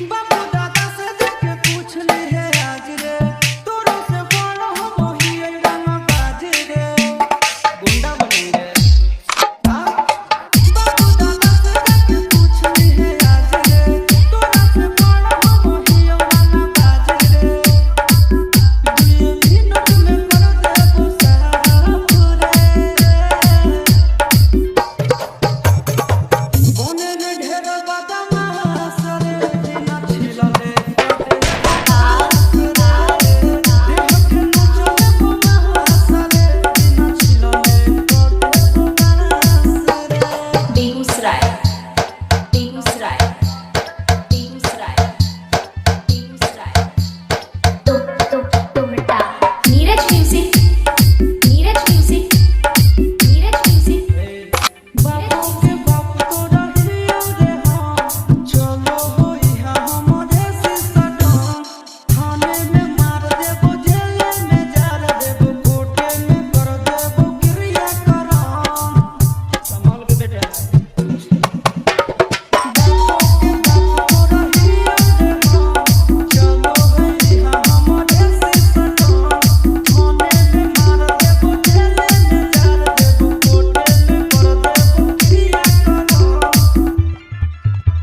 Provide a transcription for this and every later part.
बाबू दादा से जाके पूछ ले है आज रे, तोरो से बड़ हम ही रंग बाज रे, गुंडा बनेंगे। बाबू दादा से जाके पूछ ले है आज रे, तोरो से बड़ हम ही रंग बाज रे, 2 मिनट में कर देबो साफ रे, बने ने ढेर बदमाश रे, बिना छिलले बेगूसराय बेगूसराय बेगूसराय बेगूसराय टोहटा Neeraj music Neeraj music Neeraj music बापू के बाप तोरा हियो रे हम, चलो होइहा हमरे सिसटम, थाने में मार देबो, जेल में जार देबो, कोर्टे में कर देबो क्रिया करम, संभाल के बेटा।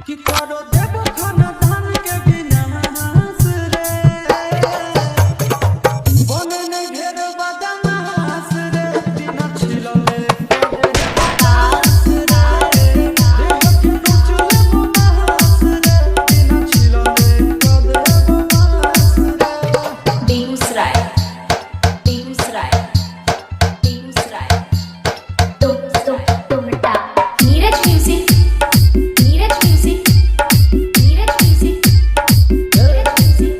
कि करो देबो खाना धान के विनाश रे, बने ने ढेर बदमाश रे, बिना छिलले आस रे, देह के नोचले मुमास रे, बिना छिलले देबो आस रे। बेगूसराय बेगूसराय बेगूसराय टोहटा Neeraj music Neeraj music Neeraj music Neeraj music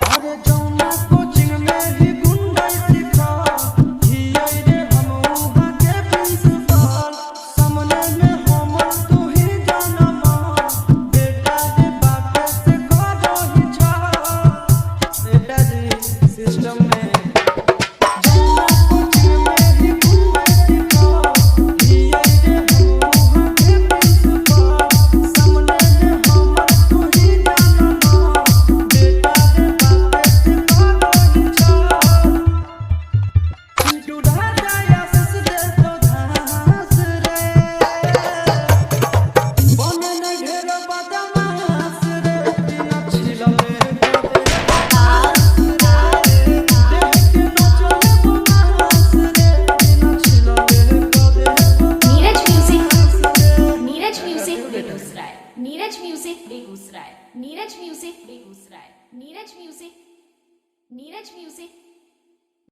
अरे जौना कोचिंग में ही गुंडा सिखा, हियै रे हम वहाँ के प्रिंसिपल, सामने में हमर तू ही जनम, बेटा रे बापे से करो ही छल, बेटा जी सिस्टम में जौना कोचिंग में ही गुंडा सिखा, हियै रे हम वहाँ के प्रिंसिपल, सामने में हमर तू ही जनम, बेटा रे बापे से करो ही छल, चिंटू राजा आशीष दे तो घास रे, बने ने ढेर बदमाश रे, बिना छिलले आस रे, देह के नोचले मुमास रे, बिना छिलले देबो नीरज म्यूजिक रे। Neeraj music Begusarai Neeraj music Begusarai Neeraj music Begusarai Neeraj music Neeraj music